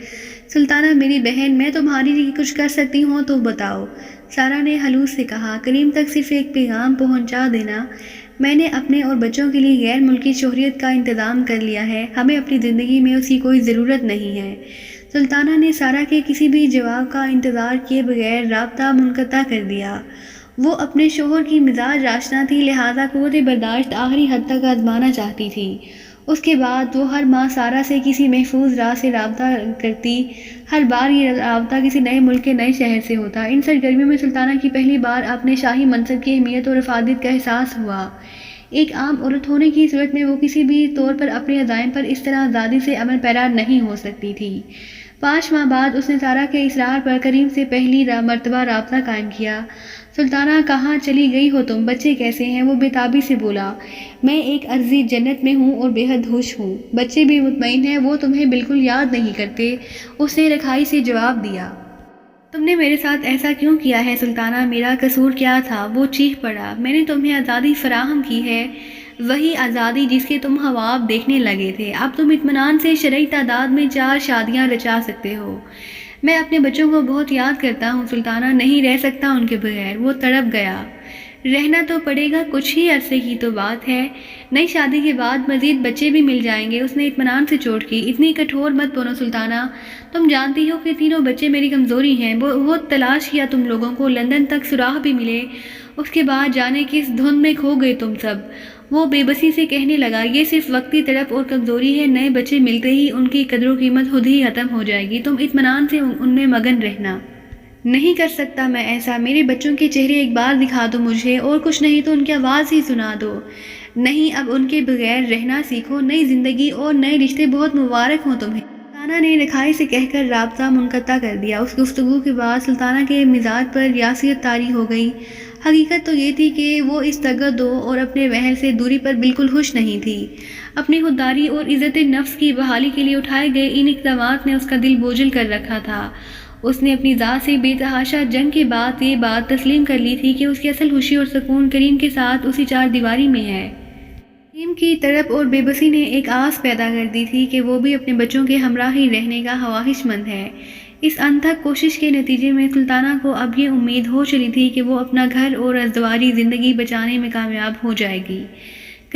سلطانہ میری بہن، میں تمہارے لیے کچھ کر سکتی ہوں تو بتاؤ، سارہ نے خلوص سے کہا۔ کریم تک صرف ایک پیغام پہنچا دینا، میں نے اپنے اور بچوں کے لیے غیر ملکی شہریت کا انتظام کر لیا ہے، ہمیں اپنی زندگی میں اس کی کوئی ضرورت نہیں ہے۔ سلطانہ نے سارہ کے کسی بھی جواب کا انتظار کیے بغیر رابطہ منقطع کر دیا۔ وہ اپنے شوہر کی مزاج آشنا تھی، لہٰذا قوت برداشت آخری حد تک آزمانا چاہتی تھی۔ اس کے بعد وہ ہر ماہ سارہ سے کسی محفوظ راہ سے رابطہ کرتی۔ ہر بار یہ رابطہ کسی نئے ملک کے نئے شہر سے ہوتا۔ ان سرگرمیوں میں سلطانہ کی پہلی بار اپنے شاہی منصب کی اہمیت اور افادیت کا احساس ہوا۔ ایک عام عورت ہونے کی صورت میں وہ کسی بھی طور پر اپنے عزائم پر اس طرح آزادی سے عمل پیرا نہیں ہو سکتی تھی۔ 5 ماہ بعد اس نے سارہ کے اصرار پر کریم سے پہلی مرتبہ رابطہ قائم کیا۔ سلطانہ، کہاں چلی گئی ہو تم؟ بچے کیسے ہیں؟ وہ بےتابی سے بولا۔ میں ایک عرضی جنت میں ہوں اور بے حد خوش ہوں۔ بچے بھی مطمئن ہیں، وہ تمہیں بالکل یاد نہیں کرتے، اس نے رکھائی سے جواب دیا۔ تم نے میرے ساتھ ایسا کیوں کیا ہے سلطانہ؟ میرا قصور کیا تھا؟ وہ چیخ پڑا۔ میں نے تمہیں آزادی فراہم کی ہے، وہی آزادی جس کے تم خواب دیکھنے لگے تھے۔ اب تم اطمینان سے شرعی تعداد میں 4 شادیاں رچا سکتے ہو۔ میں اپنے بچوں کو بہت یاد کرتا ہوں سلطانہ، نہیں رہ سکتا ان کے بغیر۔ وہ تڑپ گیا۔ رہنا تو پڑے گا، کچھ ہی عرصے کی تو بات ہے، نئی شادی کے بعد مزید بچے بھی مل جائیں گے، اس نے اطمینان سے چوٹ کی۔ اتنی کٹھور مت بنو سلطانہ، تم جانتی ہو کہ تینوں بچے میری کمزوری ہیں۔ بہت تلاش کیا تم لوگوں کو، لندن تک سراغ بھی ملے، اس کے بعد جانے کس دھن میں کھو گئے تم سب۔ وہ بے بسی سے کہنے لگا، یہ صرف وقتی تڑپ اور کمزوری ہے، نئے بچے ملتے ہی ان کی قدر و قیمت خود ہی ختم ہو جائے گی، تم اطمینان سے ان میں مگن رہنا۔ نہیں کر سکتا میں ایسا، میرے بچوں کے چہرے ایک بار دکھا دو مجھے، اور کچھ نہیں تو ان کی آواز ہی سنا دو۔ نہیں، اب ان کے بغیر رہنا سیکھو، نئی زندگی اور نئے رشتے بہت مبارک ہوں تمہیں۔ سلطانہ نے رکھائی سے کہہ کر رابطہ منقطع کر دیا۔ اس گفتگو کے بعد سلطانہ کے مزاج پر ریاسیت طاری ہو گئی۔ حقیقت تو یہ تھی کہ وہ اس تگدو اور اپنے وہر سے دوری پر بالکل خوش نہیں تھی۔ اپنی خودداری اور عزت نفس کی بحالی کے لیے اٹھائے گئے ان اقدامات نے اس کا دل بوجھل کر رکھا تھا۔ اس نے اپنی ذات سے بے تحاشا جنگ کے بعد یہ بات تسلیم کر لی تھی کہ اس کی اصل خوشی اور سکون کریم کے ساتھ اسی 4 دیواری میں ہے۔ کریم کی تڑپ اور بے بسی نے ایک آس پیدا کر دی تھی کہ وہ بھی اپنے بچوں کے ہمراہ ہی رہنے کا خواہش مند ہے۔ اس انتھک کوشش کے نتیجے میں سلطانہ کو اب یہ امید ہو چلی تھی کہ وہ اپنا گھر اور ازدواجی زندگی بچانے میں کامیاب ہو جائے گی۔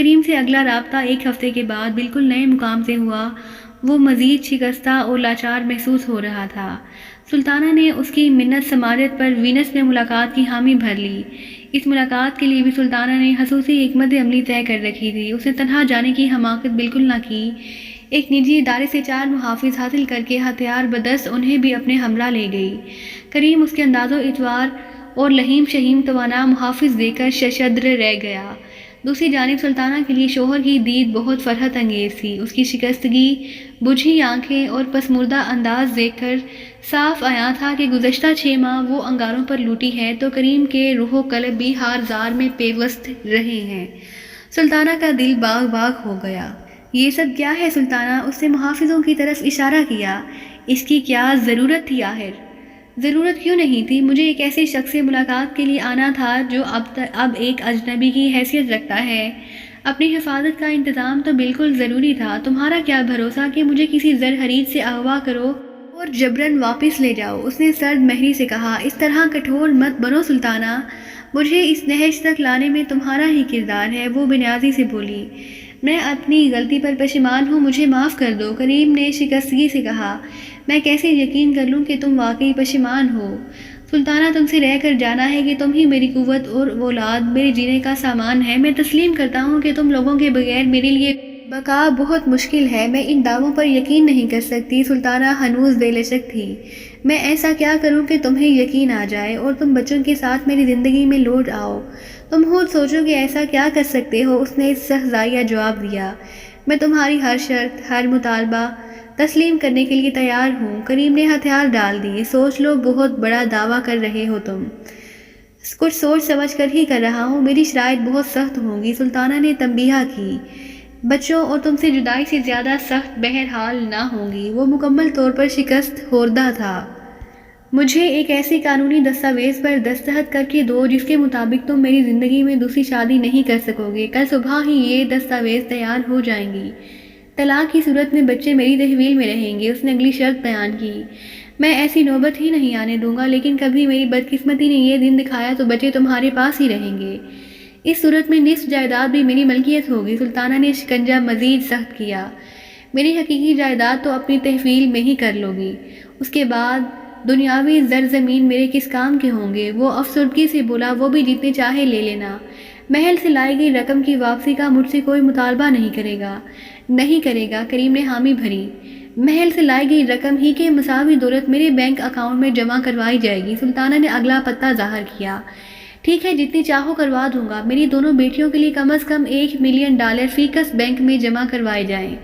کریم سے اگلا رابطہ ایک ہفتے کے بعد بالکل نئے مقام سے ہوا۔ وہ مزید شکستہ اور لاچار محسوس ہو رہا تھا۔ سلطانہ نے اس کی منت سماجت پر وینس میں ملاقات کی حامی بھر لی۔ اس ملاقات کے لیے بھی سلطانہ نے خصوصی حکمت عملی طے کر رکھی تھی۔ اس نے تنہا جانے کی حماقت بالکل نہ کی۔ ایک نجی ادارے سے 4 محافظ حاصل کر کے ہتھیار بدست انہیں بھی اپنے ہمراہ لے گئی۔ کریم اس کے انداز و اطوار اور لہیم شہیم توانا محافظ دے کر ششدر رہ گیا۔ دوسری جانب سلطانہ کے لیے شوہر کی دید بہت فرحت انگیز تھی۔ اس کی شکستگی، بجھی آنکھیں اور پسماردہ انداز دیکھ کر صاف عیاں تھا کہ گزشتہ 6 ماہ وہ انگاروں پر لوٹی ہے تو کریم کے روح و قلب بھی ہار زار میں پیوست رہے ہیں۔ سلطانہ کا دل باغ باغ ہو گیا۔ یہ سب کیا ہے سلطانہ؟ اس نے محافظوں کی طرف اشارہ کیا۔ اس کی کیا ضرورت تھی آخر؟ ضرورت کیوں نہیں تھی؟ مجھے ایک ایسے شخص سے ملاقات کے لیے آنا تھا جو اب ایک اجنبی کی حیثیت رکھتا ہے۔ اپنی حفاظت کا انتظام تو بالکل ضروری تھا۔ تمہارا کیا بھروسہ کہ مجھے کسی زرخرید سے اغوا کرو اور جبراً واپس لے جاؤ؟ اس نے سرد مہری سے کہا۔ اس طرح کٹھور مت بنو سلطانہ، مجھے اس نہج تک لانے میں تمہارا ہی کردار ہے۔ وہ بنیازی سے بولی۔ میں اپنی غلطی پر پشیمان ہوں، مجھے معاف کر دو، کریم نے شکستگی سے کہا۔ میں کیسے یقین کر لوں کہ تم واقعی پشیمان ہو؟ سلطانہ، تم سے رہ کر جانا ہے کہ تم ہی میری قوت اور اولاد، میرے جینے کا سامان ہے۔ میں تسلیم کرتا ہوں کہ تم لوگوں کے بغیر میرے لیے بقا بہت مشکل ہے۔ میں ان دعووں پر یقین نہیں کر سکتی۔ سلطانہ ہنوز بے لچک تھی۔ میں ایسا کیا کروں کہ تمہیں یقین آ جائے اور تم بچوں کے ساتھ میری زندگی میں لوٹ آؤ؟ تم خود سوچو کہ ایسا کیا کر سکتے ہو؟ اس نے سخزائیہ جواب دیا۔ میں تمہاری ہر شرط، ہر مطالبہ تسلیم کرنے کے لیے تیار ہوں۔ کریم نے ہتھیار ڈال دیے۔ سوچ لو، بہت بڑا دعویٰ کر رہے ہو تم۔ کچھ سوچ سمجھ کر ہی کر رہا ہوں۔ میری شرائط بہت سخت ہوں گی، سلطانہ نے تنبیہ کی۔ بچوں اور تم سے جدائی سے زیادہ سخت بہرحال نہ ہوں گی۔ وہ مکمل طور پر شکست خوردہ تھا۔ مجھے ایک ایسی قانونی دستاویز پر دستخط کر کے دو جس کے مطابق تم میری زندگی میں دوسری شادی نہیں کر سکو گے۔ کل صبح ہی یہ دستاویز تیار ہو جائیں گی۔ طلاق کی صورت میں بچے میری تحویل میں رہیں گے۔ اس نے اگلی شرط بیان کی۔ میں ایسی نوبت ہی نہیں آنے دوں گا، لیکن کبھی میری بدقسمتی نے یہ دن دکھایا تو بچے تمہارے پاس ہی رہیں گے۔ اس صورت میں نصف جائیداد بھی میری ملکیت ہوگی۔ سلطانہ نے شکنجہ مزید سخت کیا۔ میری حقیقی جائیداد تو اپنی تحویل میں ہی کر لو گی۔ اس کے بعد دنیاوی زرزمین میرے کس کام کے ہوں گے؟ وہ افسردگی سے بولا۔ وہ بھی جتنے چاہے لے لینا۔ محل سے لائی گئی رقم کی واپسی کا مجھ سے کوئی مطالبہ نہیں کرے گا۔ نہیں کرے گا، کریم نے حامی بھری۔ محل سے لائی گئی رقم ہی کے مساوی دولت میرے بینک اکاؤنٹ میں جمع کروائی جائے گی۔ سلطانہ نے اگلا پتہ ظاہر کیا۔ ٹھیک ہے، جتنی چاہو کروا دوں گا۔ میری دونوں بیٹیوں کے لیے کم از کم $1 ملین فی کس بینک میں جمع کروائے جائیں۔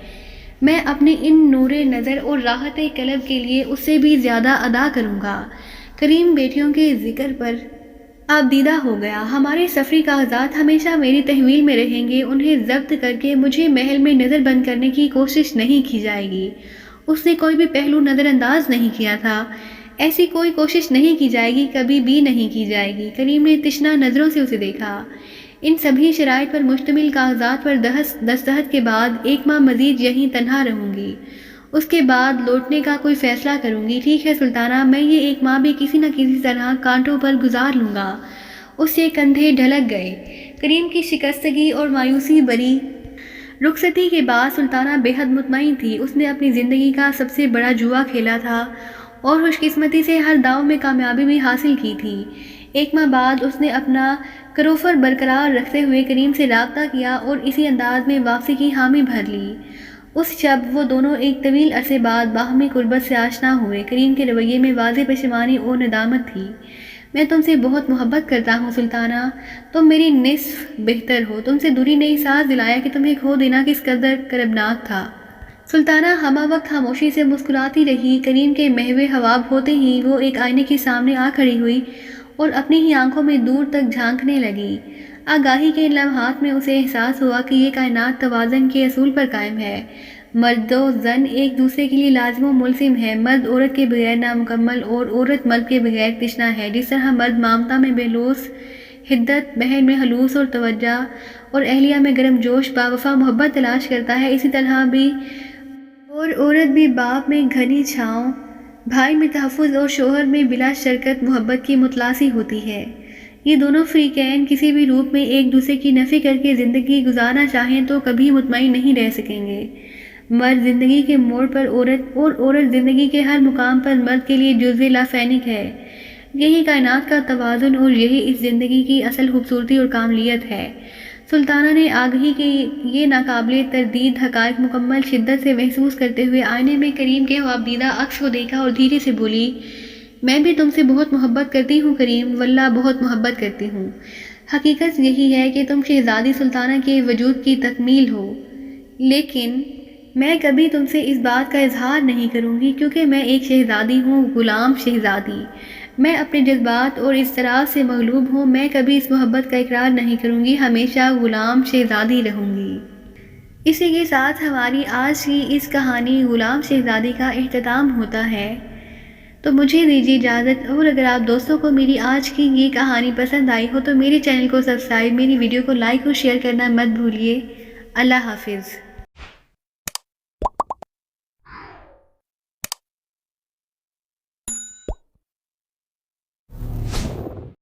میں اپنے ان نور نظر اور راحت قلب کے لیے اس سے بھی زیادہ ادا کروں گا۔ کریم بیٹیوں کے ذکر پر آبدیدہ ہو گیا۔ ہمارے سفری کاغذات ہمیشہ میری تحویل میں رہیں گے۔ انہیں ضبط کر کے مجھے محل میں نظر بند کرنے کی کوشش نہیں کی جائے گی۔ اس نے کوئی بھی پہلو نظر انداز نہیں کیا تھا۔ ایسی کوئی کوشش نہیں کی جائے گی، کبھی بھی نہیں کی جائے گی۔ کریم نے تشنہ نظروں سے اسے دیکھا۔ ان سبھی شرائط پر مشتمل کاغذات پر دستخط کے بعد 1 ماہ مزید یہیں تنہا رہوں گی۔ اس کے بعد لوٹنے کا کوئی فیصلہ کروں گی۔ ٹھیک ہے سلطانہ، میں یہ 1 ماہ بھی کسی نہ کسی طرح کانٹوں پر گزار لوں گا۔ اس سے کندھے ڈھلک گئے۔ کریم کی شکستگی اور مایوسی بری رخصتی کے بعد سلطانہ بے حد مطمئن تھی۔ اس نے اپنی زندگی کا سب سے بڑا جوا کھیلا تھا اور خوش قسمتی سے ہر داؤ میں کامیابی بھی حاصل کی تھی۔ 1 ماہ بعد اس نے اپنا کروفر برقرار رکھتے ہوئے کریم سے رابطہ کیا اور اسی انداز میں واپسی کی حامی بھر لی۔ اس شب وہ دونوں ایک طویل عرصے بعد باہمی قربت سے آشنا ہوئے۔ کریم کے رویے میں واضح پشیمانی اور ندامت تھی۔ میں تم سے بہت محبت کرتا ہوں سلطانہ، تم میری نصف بہتر ہو۔ تم سے دوری نے احساس دلایا کہ تمہیں کھو دینا کس قدر کربناک تھا۔ سلطانہ ہمہ وقت خاموشی سے مسکراتی رہی۔ کریم کے محو حواب ہوتے ہی وہ ایک آئینے کے سامنے آ کھڑی ہوئی اور اپنی ہی آنکھوں میں دور تک جھانکنے لگی۔ آگاہی کے ان لمحات میں اسے احساس ہوا کہ یہ کائنات توازن کے اصول پر قائم ہے۔ مرد و زن ایک دوسرے کے لیے لازم و ملزم ہے۔ مرد عورت کے بغیر نامکمل اور عورت مرد کے بغیر تشنہ ہے۔ جس طرح مرد مامتا میں بے لوث حدت، بہن میں خلوص اور توجہ اور اہلیہ میں گرم جوش باوفا محبت تلاش کرتا ہے، اسی طرح بھی اور عورت بھی باپ میں گھنی چھاؤں، بھائی میں تحفظ اور شوہر میں بلا شرکت محبت کی متلاسی ہوتی ہے۔ یہ دونوں فریقین کسی بھی روپ میں ایک دوسرے کی نفی کر کے زندگی گزارنا چاہیں تو کبھی مطمئن نہیں رہ سکیں گے۔ مرد زندگی کے موڑ پر عورت اور عورت زندگی کے ہر مقام پر مرد کے لیے جزو لافینک ہے۔ یہی کائنات کا توازن اور یہی اس زندگی کی اصل خوبصورتی اور کاملیت ہے۔ سلطانہ نے آگہی کے یہ ناقابل تردید حقائق مکمل شدت سے محسوس کرتے ہوئے آئینے میں کریم کے خوابدیدہ عکس کو دیکھا اور دھیرے سے بولی، میں بھی تم سے بہت محبت کرتی ہوں کریم، واللہ بہت محبت کرتی ہوں۔ حقیقت یہی ہے کہ تم شہزادی سلطانہ کے وجود کی تکمیل ہو، لیکن میں کبھی تم سے اس بات کا اظہار نہیں کروں گی کیونکہ میں ایک شہزادی ہوں، غلام شہزادی۔ میں اپنے جذبات اور اضطراب سے مغلوب ہوں، میں کبھی اس محبت کا اقرار نہیں کروں گی، ہمیشہ غلام شہزادی رہوں گی۔ اسی کے ساتھ ہماری آج کی اس کہانی غلام شہزادی کا اختتام ہوتا ہے۔ تو مجھے دیجیے اجازت، اور اگر آپ دوستوں کو میری آج کی یہ کہانی پسند آئی ہو تو میرے چینل کو سبسکرائب، میری ویڈیو کو لائک اور شیئر کرنا مت بھولیے۔ اللہ حافظ۔